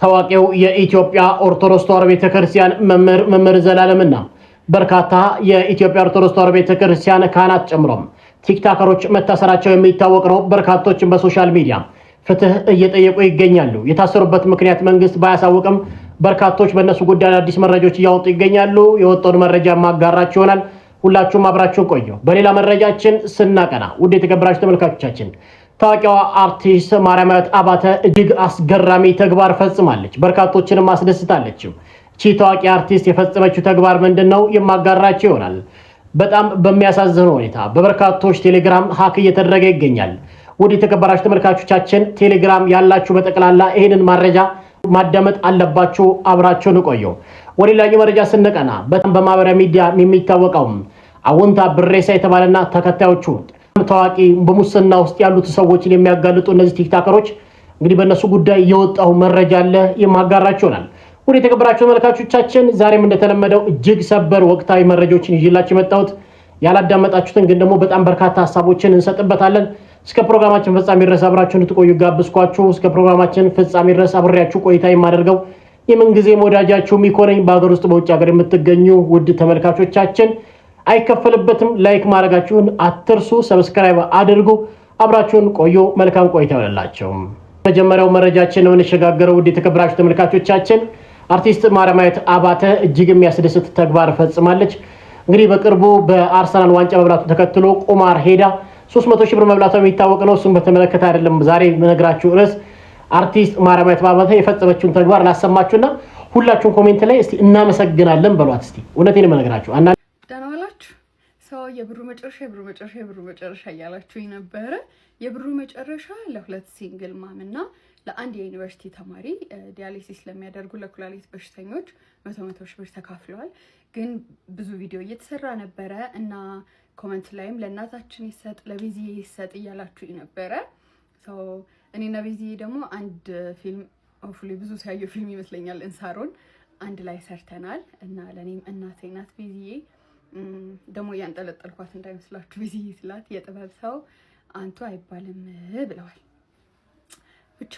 ታዋቂው የኢትዮጵያ ኦርቶዶክስ ተዋሕዶ ቤተክርስቲያን መምህር ዘላለምና በርካታ የኢትዮጵያ ኦርቶዶክስ ተዋሕዶ ቤተክርስቲያን ካህናት ጨምሮም ቲክቶከሮች መታሰራቸው የሚታወቅ ነው። በርካቶችም በሶሻል ሚዲያ ፍትህ እየጠየቁ ይገኛሉ። የታሰሩበት ምክንያት መንግስት ባያሳውቅም በርካቶች በእነሱ ጉዳይ አዲስ መረጃዎች እያወጡ ይገኛሉ። የወጣውን መረጃ ማጋራችሁ ይሆናል። ሁላችሁም አብራችሁን ቆዩ። በሌላ መረጃችን ስናቀና ውድ የተከበራችሁ ተመልካቾቻችን ታዋቂዋ አርቲስት ማርያማዊት አባተ እጅግ አስገራሚ ተግባር ፈጽማለች። በርካቶችንም አስደስታለች። እቺ ታዋቂ አርቲስት የፈጸመችው ተግባር ምንድነው? የማጋራችሁ ይሆናል። በጣም በሚያሳዝን ሁኔታ በበርካቶች ቴሌግራም ሀክ እየተደረገ ይገኛል። ውድ የተከበራችሁ ተመልካቾቻችን ቴሌግራም ያላችሁ በጠቅላላ ይሄንን መረጃ ማዳመጥ አለባችሁ። አብራችሁን ቆዩ። ወደ ሌላኛው መረጃ ስንቀና በጣም በማህበራዊ ሚዲያ የሚታወቀው አውንታ ብሬሳ የተባለና ተከታዮቹ ታዋቂ በሙስና ውስጥ ያሉት ሰዎችን የሚያጋልጡ እነዚህ ቲክቶከሮች እንግዲህ በእነሱ ጉዳይ የወጣው መረጃ አለ የማጋራችሁ ይሆናል። ወደ የተከበራችሁ ተመልካቾቻችን ዛሬም እንደተለመደው እጅግ ሰበር ወቅታዊ መረጃዎችን ይዤላችሁ የመጣሁት ያላዳመጣችሁትን ግን ደግሞ በጣም በርካታ ሐሳቦችን እንሰጥበታለን። እስከ ፕሮግራማችን ፍጻሜ ድረስ አብራችሁን እንድትቆዩ ጋብዝኳችሁ። እስከ ፕሮግራማችን ፍጻሜ ድረስ አብሬያችሁ ቆይታ የማደርገው የምንጊዜም ወዳጃችሁ ሚኮነኝ። በሀገር ውስጥ በውጭ ሀገር የምትገኙ ውድ ተመልካቾቻችን አይከፈልበትም፣ ላይክ ማድረጋችሁን አትርሱ፣ ሰብስክራይብ አድርጉ። አብራችሁን ቆዩ። መልካም ቆይታ ይሁንላችሁ። መጀመሪያው መረጃችን ነው እንሸጋገረው። ውድ የተከበራችሁ ተመልካቾቻችን አርቲስት ማርያማዊት አባተ እጅግ የሚያስደስት ተግባር ፈጽማለች። እንግዲህ በቅርቡ በአርሰናል ዋንጫ መብላቱ ተከትሎ ቁማር ሄዳ 300 ሺህ ብር መብላቷ የሚታወቅ ነው። እሱን በተመለከተ አይደለም ዛሬ የምነግራችሁ ርዕስ። አርቲስት ማርያማዊት አባተ የፈጸመችውን ተግባር ላሰማችሁና ሁላችሁም ኮሜንት ላይ እስቲ እናመሰግናለን በሏት። እስቲ እውነቴን የምነግራችሁ ደህና ዋላችሁ። ሰው የብሩ መጨረሻ እያላችሁኝ ነበረ። የብሩ መጨረሻ ለሁለት ሲንግል ማምና ለአንድ የዩኒቨርሲቲ ተማሪ ዲያሊሲስ ለሚያደርጉ ለኩላሊት በሽተኞች 100 ሺህ ብር ተካፍለዋል። ግን ብዙ ቪዲዮ እየተሰራ ነበረ እና ኮመንት ላይም ለእናታችን ይሰጥ ለቤዚዬ ይሰጥ እያላችሁኝ ነበረ። እኔና ቤዚዬ ደግሞ አንድ ፊልም ሆፕፉሊ ብዙ ሲያዩ ፊልም ይመስለኛል እንሳሮን አንድ ላይ ሰርተናል እና ለኔም እናቴ ናት ቤዚዬ። ደግሞ ያንጠለጠልኳት እንዳይመስላችሁ ቤዚዬ ስላት የጥበብ ሰው አንቱ አይባልም ብለዋል። ብቻ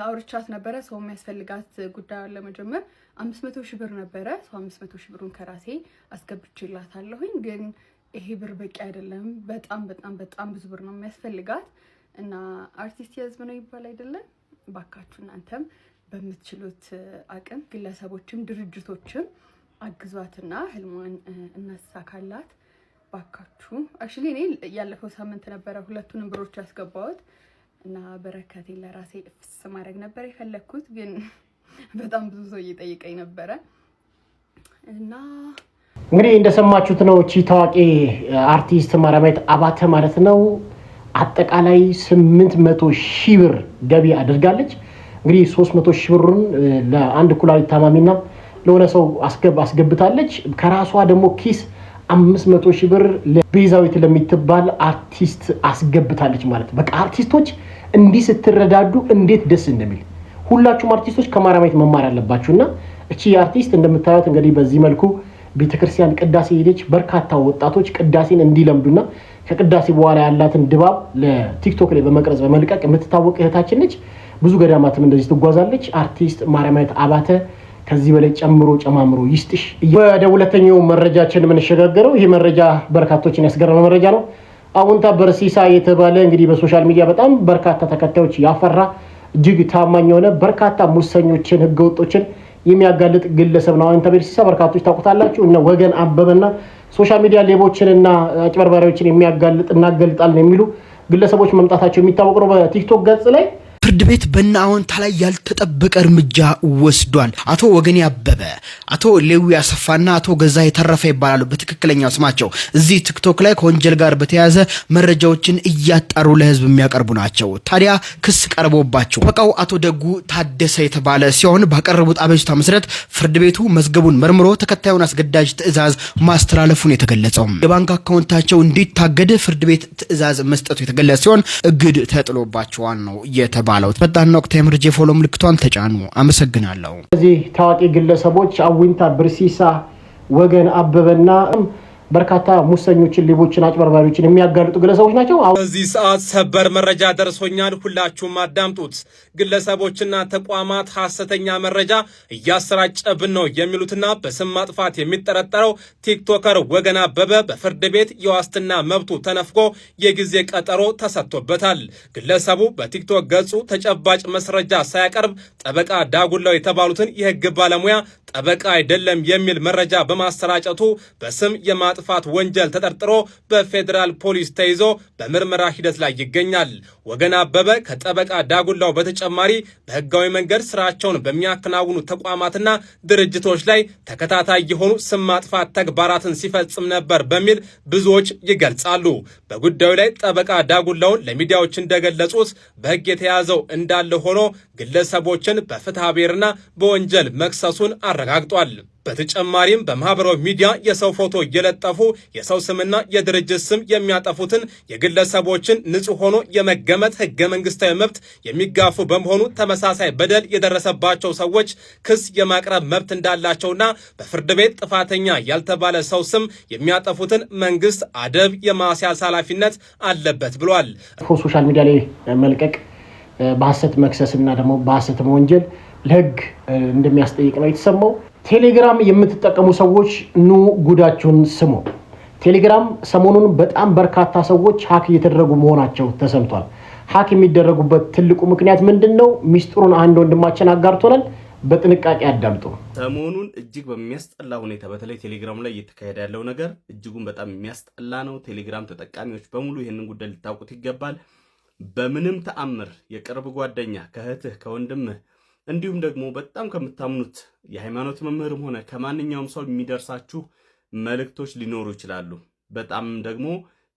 አውርቻት ነበረ። ሰው የሚያስፈልጋት ጉዳዩን ለመጀመር 500 ሺህ ብር ነበረ። 500 ሺህ ብሩን ከራሴ አስገብቼላታለሁኝ። ግን ይሄ ብር በቂ አይደለም። በጣም ብዙ ብር ነው የሚያስፈልጋት እና አርቲስት የህዝብ ነው ይባል አይደለም። ባካችሁ እናንተም በምትችሉት አቅም ግለሰቦችም ድርጅቶችም አግዟትና ህልሟን እናሳካላት ባካችሁ። አክቹሊ እኔ ያለፈው ሳምንት ነበረ ሁለቱንም ብሮች ያስገባሁት እና በረከቴን ለራሴ ፍስ ማድረግ ነበር የፈለኩት። ግን በጣም ብዙ ሰው እየጠየቀኝ ነበረ እና እንግዲህ እንደሰማችሁት ነው። እቺ ታዋቂ አርቲስት ማርያማዊት አባተ ማለት ነው አጠቃላይ 800 ሺህ ብር ገቢ አድርጋለች። እንግዲህ 300 ሺህ ብሩን ለአንድ ኩላሊት ታማሚና ለሆነ ሰው አስገብታለች። ከራሷ ደግሞ ኪስ 500 ሺህ ብር ለቤዛዊት ለሚትባል አርቲስት አስገብታለች ማለት። በቃ አርቲስቶች እንዲህ ስትረዳዱ እንዴት ደስ እንደሚል ሁላችሁም አርቲስቶች ከማርያማዊት መማር ያለባችሁና እቺ አርቲስት እንደምታዩት እንግዲህ በዚህ መልኩ ቤተክርስቲያን ቅዳሴ ሄደች። በርካታ ወጣቶች ቅዳሴን እንዲለምዱና ከቅዳሴ በኋላ ያላትን ድባብ ለቲክቶክ ላይ በመቅረጽ በመልቀቅ የምትታወቅ እህታችን ነች። ብዙ ገዳማትም እንደዚህ ትጓዛለች። አርቲስት ማርያማዊት አባተ ከዚህ በላይ ጨማምሮ ይስጥሽ። ወደ ሁለተኛው መረጃችን የምንሸጋገረው ይሄ መረጃ በርካቶችን ያስገረመ መረጃ ነው። አውንታ ብሬሳ የተባለ እንግዲህ በሶሻል ሚዲያ በጣም በርካታ ተከታዮች ያፈራ እጅግ ታማኝ የሆነ በርካታ ሙሰኞችን ህገወጦችን የሚያጋልጥ ግለሰብ ነው። አውንታ ብሬሳ በርካቶች ታውቁታላችሁ። እና ወገን አበበና ሶሻል ሚዲያ ሌቦችንና አጭበርባሪዎችን የሚያጋልጥ እናገልጣለን የሚሉ ግለሰቦች መምጣታቸው የሚታወቅ ነው። በቲክቶክ ገጽ ላይ ፍርድ ቤት በእነ አውንታ ላይ ያልተጠበቀ እርምጃ ወስዷል። አቶ ወገኔ አበበ፣ አቶ ሌዊ አሰፋና አቶ ገዛ የተረፈ ይባላሉ በትክክለኛው ስማቸው። እዚህ ቲክቶክ ላይ ከወንጀል ጋር በተያያዘ መረጃዎችን እያጣሩ ለህዝብ የሚያቀርቡ ናቸው። ታዲያ ክስ ቀርቦባቸው ጠበቃው አቶ ደጉ ታደሰ የተባለ ሲሆን ባቀረቡት አቤቱታ መሰረት ፍርድ ቤቱ መዝገቡን መርምሮ ተከታዩን አስገዳጅ ትዕዛዝ ማስተላለፉን የተገለጸው የባንክ አካውንታቸው እንዲታገድ ፍርድ ቤት ትዕዛዝ መስጠቱ የተገለጸ ሲሆን እግድ ተጥሎባቸዋል ነው የተባለው። ፈጣን ወቅት የምርጄ ፎሎ ምልክቷን ተጫኑ። አመሰግናለሁ። እዚህ ታዋቂ ግለሰቦች አውንታ ብሬሳ፣ ወገን አበበና በርካታ ሙሰኞችን፣ ሌቦችን፣ አጭበርባሪዎችን የሚያጋልጡ ግለሰቦች ናቸው። በዚህ ሰዓት ሰበር መረጃ ደርሶኛል፣ ሁላችሁም አዳምጡት። ግለሰቦችና ተቋማት ሐሰተኛ መረጃ እያሰራጨብን ነው የሚሉትና በስም ማጥፋት የሚጠረጠረው ቲክቶከር ወገን አበበ በፍርድ ቤት የዋስትና መብቱ ተነፍጎ የጊዜ ቀጠሮ ተሰጥቶበታል። ግለሰቡ በቲክቶክ ገጹ ተጨባጭ መስረጃ ሳያቀርብ ጠበቃ ዳጉላው የተባሉትን የህግ ባለሙያ ጠበቃ አይደለም የሚል መረጃ በማሰራጨቱ በስም የማጥፋት ወንጀል ተጠርጥሮ በፌዴራል ፖሊስ ተይዞ በምርመራ ሂደት ላይ ይገኛል። ወገን አበበ ከጠበቃ ዳጉላው በተጨማሪ በህጋዊ መንገድ ስራቸውን በሚያከናውኑ ተቋማትና ድርጅቶች ላይ ተከታታይ የሆኑ ስም ማጥፋት ተግባራትን ሲፈጽም ነበር በሚል ብዙዎች ይገልጻሉ። በጉዳዩ ላይ ጠበቃ ዳጉላውን ለሚዲያዎች እንደገለጹት በህግ የተያዘው እንዳለ ሆኖ ግለሰቦችን በፍትሐ ብሔርና በወንጀል መክሰሱን አረጋግጧል። በተጨማሪም በማህበራዊ ሚዲያ የሰው ፎቶ እየለጠፉ የሰው ስምና የድርጅት ስም የሚያጠፉትን የግለሰቦችን ንጹህ ሆኖ የመገመት ህገ መንግስታዊ መብት የሚጋፉ በመሆኑ ተመሳሳይ በደል የደረሰባቸው ሰዎች ክስ የማቅረብ መብት እንዳላቸውና በፍርድ ቤት ጥፋተኛ ያልተባለ ሰው ስም የሚያጠፉትን መንግስት አደብ የማስያዝ ኃላፊነት አለበት ብሏል። ሶሻል ሚዲያ ላይ መልቀቅ በሐሰት መክሰስና ደግሞ በሐሰት ወንጀል ለህግ እንደሚያስጠይቅ ነው የተሰማው። ቴሌግራም የምትጠቀሙ ሰዎች ኑ ጉዳችሁን ስሙ። ቴሌግራም ሰሞኑን በጣም በርካታ ሰዎች ሀክ እየተደረጉ መሆናቸው ተሰምቷል። ሀክ የሚደረጉበት ትልቁ ምክንያት ምንድነው? ሚስጥሩን አንድ ወንድማችን አጋርቶናል። በጥንቃቄ አዳምጡ። ሰሞኑን እጅግ በሚያስጠላ ሁኔታ በተለይ ቴሌግራም ላይ እየተካሄደ ያለው ነገር እጅጉን በጣም የሚያስጠላ ነው። ቴሌግራም ተጠቃሚዎች በሙሉ ይህንን ጉዳይ ልታውቁት ይገባል። በምንም ተአምር የቅርብ ጓደኛ ከእህትህ ከወንድምህ እንዲሁም ደግሞ በጣም ከምታምኑት የሃይማኖት መምህርም ሆነ ከማንኛውም ሰው የሚደርሳችሁ መልእክቶች ሊኖሩ ይችላሉ። በጣም ደግሞ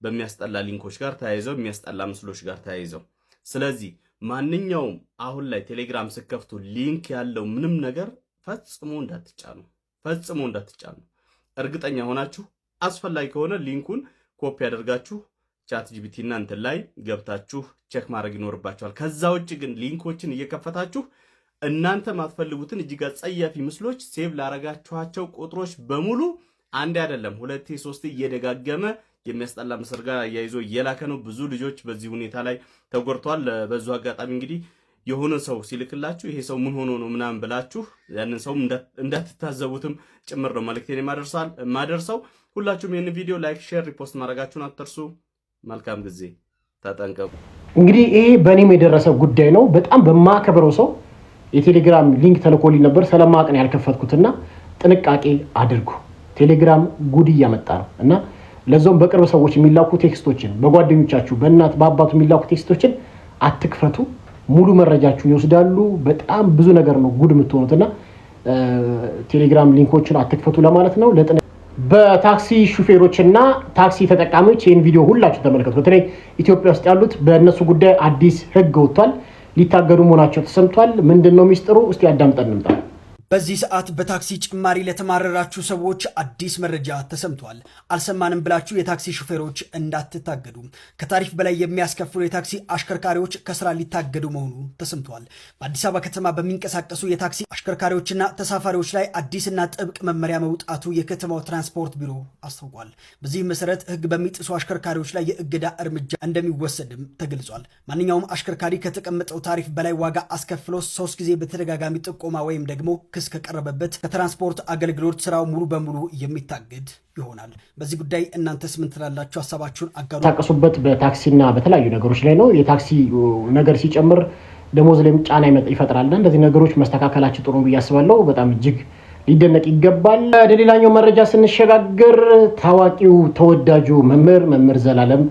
በሚያስጠላ ሊንኮች ጋር ተያይዘው የሚያስጠላ ምስሎች ጋር ተያይዘው። ስለዚህ ማንኛውም አሁን ላይ ቴሌግራም ስከፍቱ ሊንክ ያለው ምንም ነገር ፈጽሞ እንዳትጫኑ። እርግጠኛ ሆናችሁ አስፈላጊ ከሆነ ሊንኩን ኮፒ ያደርጋችሁ ቻት ጂፒቲ እና እንትን ላይ ገብታችሁ ቼክ ማድረግ ይኖርባችኋል። ከዛ ውጭ ግን ሊንኮችን እየከፈታችሁ እናንተ ማትፈልጉትን እጅግ አጸያፊ ምስሎች ሴቭ ላረጋችኋቸው ቁጥሮች በሙሉ አንድ አይደለም 2 3 እየደጋገመ የሚያስጠላ ምስል ጋር አያይዞ እየላከ ነው። ብዙ ልጆች በዚህ ሁኔታ ላይ ተጎድተዋል። በዙ አጋጣሚ እንግዲህ የሆነ ሰው ሲልክላችሁ ይሄ ሰው ምን ሆኖ ነው ምናምን ብላችሁ ያንን ሰው እንዳትታዘቡትም ጭምር ነው መልእክቴን የማደርሰው። ሁላችሁም ይህን ቪዲዮ ላይክ፣ ሼር፣ ሪፖስት ማድረጋችሁን አትርሱ። መልካም ጊዜ፣ ተጠንቀቁ። እንግዲህ ይሄ በእኔም የደረሰ ጉዳይ ነው። በጣም በማከብረው ሰው የቴሌግራም ሊንክ ተልኮልኝ ነበር። ስለማቅን ያልከፈትኩትና ጥንቃቄ አድርጉ። ቴሌግራም ጉድ እያመጣ ነው እና ለዛውም በቅርብ ሰዎች የሚላኩ ቴክስቶችን፣ በጓደኞቻችሁ በእናት በአባቱ የሚላኩ ቴክስቶችን አትክፈቱ። ሙሉ መረጃችሁን ይወስዳሉ። በጣም ብዙ ነገር ነው ጉድ የምትሆኑትና ቴሌግራም ሊንኮችን አትክፈቱ ለማለት ነው። በታክሲ ሹፌሮችና ታክሲ ተጠቃሚዎች ይህን ቪዲዮ ሁላችሁ ተመልከቱ። በተለይ ኢትዮጵያ ውስጥ ያሉት በእነሱ ጉዳይ አዲስ ህግ ወጥቷል። ሊታገዱ መሆናቸው ተሰምቷል። ምንድነው ሚስጥሩ? እስቲ አዳምጠን እንምጣ። በዚህ ሰዓት በታክሲ ጭማሪ ለተማረራችሁ ሰዎች አዲስ መረጃ ተሰምቷል። አልሰማንም ብላችሁ የታክሲ ሹፌሮች እንዳትታገዱ። ከታሪፍ በላይ የሚያስከፍሉ የታክሲ አሽከርካሪዎች ከስራ ሊታገዱ መሆኑ ተሰምቷል። በአዲስ አበባ ከተማ በሚንቀሳቀሱ የታክሲ አሽከርካሪዎችና ተሳፋሪዎች ላይ አዲስና ጥብቅ መመሪያ መውጣቱ የከተማው ትራንስፖርት ቢሮ አስታውቋል። በዚህ መሰረት ህግ በሚጥሱ አሽከርካሪዎች ላይ የእገዳ እርምጃ እንደሚወሰድም ተገልጿል። ማንኛውም አሽከርካሪ ከተቀመጠው ታሪፍ በላይ ዋጋ አስከፍሎ 3 ጊዜ በተደጋጋሚ ጥቆማ ወይም ደግሞ ከቀረበበት ከትራንስፖርት አገልግሎት ስራው ሙሉ በሙሉ የሚታገድ ይሆናል። በዚህ ጉዳይ እናንተስ ምን ትላላችሁ? ሀሳባችሁን አጋሩ። ታቀሱበት በታክሲና በተለያዩ ነገሮች ላይ ነው። የታክሲ ነገር ሲጨምር ደሞዝ ላይ ጫና ይፈጥራልና እንደዚህ ነገሮች መስተካከላቸው ጥሩ ብዬ አስባለሁ። በጣም እጅግ ሊደነቅ ይገባል። ወደ ሌላኛው መረጃ ስንሸጋገር ታዋቂው ተወዳጁ መምህር ዘላለም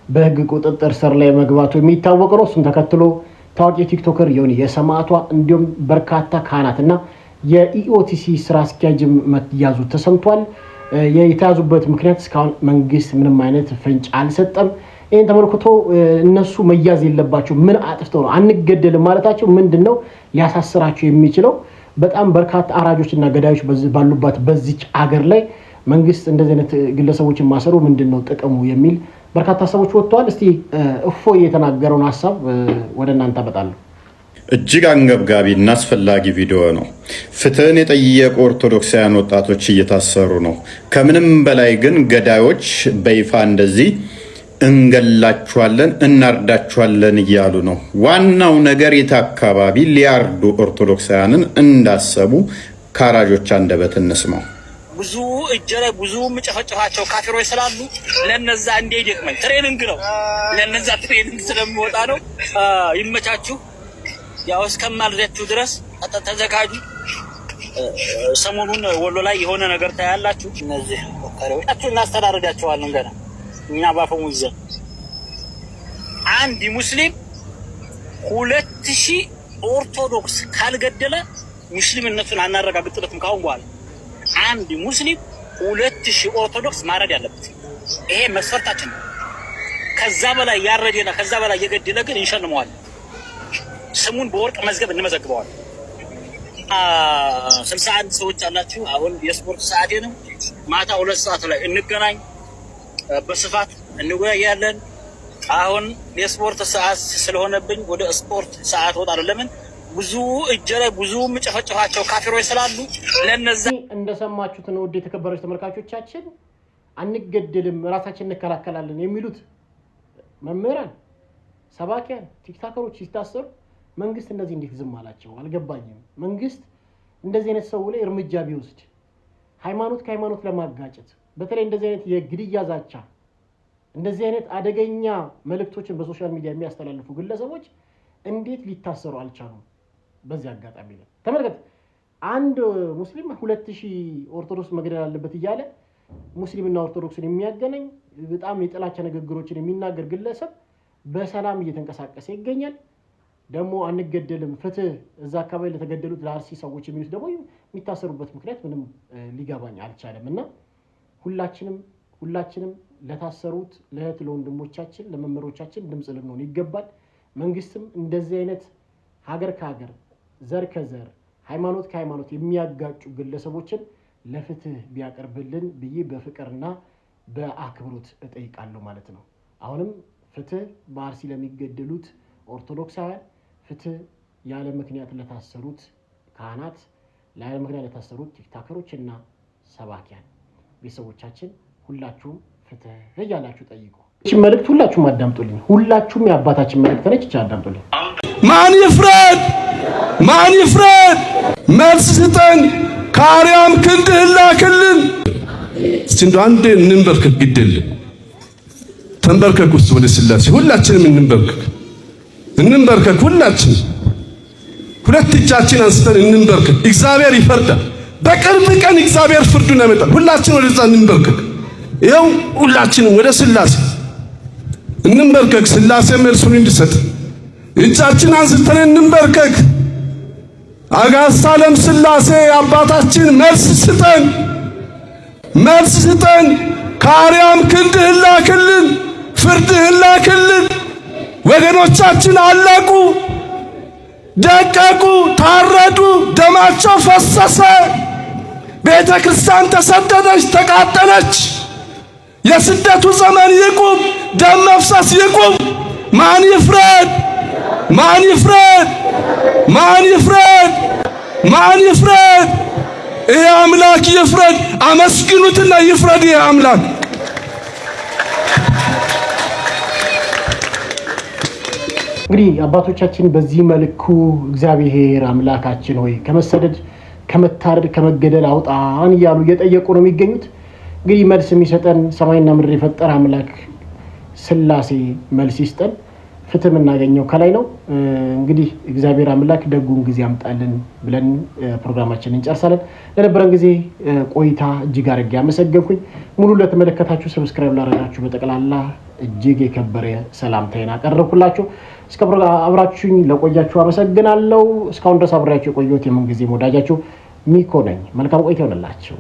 በህግ ቁጥጥር ስር ላይ መግባቱ የሚታወቅ ነው። እሱን ተከትሎ ታዋቂ ቲክቶከር የሆነ የሰማዕቷ እንዲሁም በርካታ ካህናትና የኢኦቲሲ ስራ አስኪያጅ መያዙ ተሰምቷል። የተያዙበት ምክንያት እስካሁን መንግስት ምንም አይነት ፍንጭ አልሰጠም። ይህን ተመልክቶ እነሱ መያዝ የለባቸው ምን አጥፍተው ነው አንገደልም ማለታቸው ምንድነው ሊያሳስራቸው የሚችለው? በጣም በርካታ አራጆችና ገዳዮች ባሉባት በዚች አገር ላይ መንግስት እንደዚህ አይነት ግለሰቦችን ማሰሩ ምንድነው ጥቅሙ የሚል በርካታ ሰዎች ወጥተዋል። እስቲ እፎይ የተናገረውን ሐሳብ ወደ እናንተ አመጣለሁ። እጅግ አንገብጋቢና አስፈላጊ ቪዲዮ ነው። ፍትህን የጠየቁ ኦርቶዶክሳውያን ወጣቶች እየታሰሩ ነው። ከምንም በላይ ግን ገዳዮች በይፋ እንደዚህ እንገላችኋለን፣ እናርዳችኋለን እያሉ ነው። ዋናው ነገር የት አካባቢ ሊያርዱ ኦርቶዶክሳውያንን እንዳሰቡ ካራጆች አንደበት እንስማው። ብዙ እጀረ ብዙ ምጨፈጨፋቸው ካፊሮች ስላሉ ለነዛ እንደ ይደክመኝ ትሬኒንግ ነው። ለነዛ ትሬኒንግ ስለሚወጣ ነው። ይመቻችሁ። ያው እስከማልደቱ ድረስ ተዘጋጁ። ሰሞኑን ወሎ ላይ የሆነ ነገር ታያላችሁ። እነዚህ ወካሪዎች እናስተዳርጋቸዋለን። ገና እኛ ባፈሙዘ አንድ ሙስሊም 2000 ኦርቶዶክስ ካልገደለ ሙስሊምነቱን አናረጋግጥለትም። ካሁን በኋላ አንድ ሙስሊም 2000 ኦርቶዶክስ ማረድ ያለበት ይሄ መስፈርታችን ነው። ከዛ በላይ ያረደና ከዛ በላይ የገደለ ግን እንሸልመዋለን። ስሙን በወርቅ መዝገብ እንመዘግበዋለን። 61 ሰዎች አላችሁ። አሁን የስፖርት ሰዓቴ ነው። ማታ 2 ሰዓት ላይ እንገናኝ፣ በስፋት እንወያያለን። አሁን የስፖርት ሰዓት ስለሆነብኝ ወደ ስፖርት ሰዓት ወጣለሁ። ለምን ብዙ እጀረ ብዙ ምጨፈጨፋቸው ካፊሮች ስላሉ ለነዛ እንደሰማችሁት ነው። ውድ የተከበራችሁ ተመልካቾቻችን አንገደልም ራሳችን እንከላከላለን የሚሉት መምህራን፣ ሰባኪያን፣ ቲክቶከሮች ሲታሰሩ መንግስት እንደዚህ እንዴት ዝም አላቸው? አልገባኝም። መንግስት እንደዚህ አይነት ሰው ላይ እርምጃ ቢወስድ ሃይማኖት ከሃይማኖት ለማጋጨት በተለይ እንደዚህ አይነት የግድያ ዛቻ እንደዚህ አይነት አደገኛ መልእክቶችን በሶሻል ሚዲያ የሚያስተላልፉ ግለሰቦች እንዴት ሊታሰሩ አልቻሉም? በዚህ አጋጣሚ ላይ ተመልከት። አንድ ሙስሊም 2000 ኦርቶዶክስ መግደል አለበት እያለ ሙስሊምና ኦርቶዶክስን የሚያገናኝ በጣም የጥላቻ ንግግሮችን የሚናገር ግለሰብ በሰላም እየተንቀሳቀሰ ይገኛል። ደግሞ አንገደልም ፍትህ እዛ አካባቢ ለተገደሉት ለአርሲ ሰዎች የሚሉት ደግሞ የሚታሰሩበት ምክንያት ምንም ሊገባኝ አልቻለም። እና ሁላችንም ለታሰሩት ለእህት ለወንድሞቻችን ለመምህሮቻችን ድምፅ ልንሆን ይገባል። መንግስትም እንደዚህ አይነት ሀገር ከሀገር ዘር ከዘር ሃይማኖት ከሃይማኖት የሚያጋጩ ግለሰቦችን ለፍትህ ቢያቀርብልን ብዬ በፍቅርና በአክብሮት እጠይቃለሁ ማለት ነው። አሁንም ፍትህ በአርሲ ለሚገደሉት ኦርቶዶክሳውያን፣ ፍትህ ያለ ምክንያት ለታሰሩት ካህናት፣ ያለ ምክንያት ለታሰሩት ቲክቶከሮች እና ሰባኪያን ቤተሰቦቻችን ሁላችሁም ፍትህ እያላችሁ ጠይቁ። እቺ መልእክት ሁላችሁም አዳምጡልኝ። ሁላችሁም የአባታችን መልእክት ነች። እቺ አዳምጡልኝ። ማን ይፍረድ? ማን ይፍረድ? መልስ ስጠን። ከአርያም ክንድህ ላክልን። እስቲ እንደው አንዴ እንንበርከክ። ግድልን ተንበርከክ ውስጥ ወደ ስላሴ ሁላችንም እንንበርከክ። ሁላችን ሁለት እጃችን አንስተን እንንበርከክ። እግዚአብሔር ይፈርዳል። በቅርብ ቀን እግዚአብሔር ፍርዱን ያመጣል። ሁላችን ወደዛ እንንበርከክ። ይኸው ሁላችንም ወደ ስላሴ እንንበርከክ። ስላሴ መልሱን እንዲሰጥ እጃችን አንስተን እንንበርከክ። አጋዕዝተ ዓለም ስላሴ አባታችን መልስ ስጠን። ከአርያም ክንድህ ላክልን፣ ፍርድህ ላክልን። ወገኖቻችን አለቁ፣ ደቀቁ፣ ታረዱ፣ ደማቸው ፈሰሰ። ቤተ ክርስቲያን ተሰደደች፣ ተቃጠለች። የስደቱ ዘመን ይቁም፣ ደም መፍሰስ ይቁም። ማን ይፍረድ? ማን ይፍረድ? ማን ይፍረድ? ማን ይፍረድ? ይሄ አምላክ ይፍረድ። አመስግኑትና ይፍረድ ይሄ አምላክ። እንግዲህ አባቶቻችን በዚህ መልኩ እግዚአብሔር አምላካችን ሆይ ከመሰደድ ከመታረድ ከመገደል አውጣን እያሉ እየጠየቁ ነው የሚገኙት። እንግዲህ መልስ የሚሰጠን ሰማይና ምድር የፈጠረ አምላክ ስላሴ መልስ ይስጠን። ፍትህ የምናገኘው ከላይ ነው። እንግዲህ እግዚአብሔር አምላክ ደጉን ጊዜ ያምጣልን ብለን ፕሮግራማችንን እንጨርሳለን። ለነበረን ጊዜ ቆይታ እጅግ አድርጌ አመሰገንኩኝ። ሙሉ ለተመለከታችሁ ሰብስክራይብ ላደረጋችሁ በጠቅላላ እጅግ የከበረ ሰላምታዬን አቀረብኩላችሁ። እስከ አብራችሁኝ ለቆያችሁ አመሰግናለሁ። እስካሁን ድረስ አብራችሁ የቆየሁት የምን ጊዜ ወዳጃችሁ ሚኮ ነኝ። መልካም ቆይታ ይሆንላችሁ።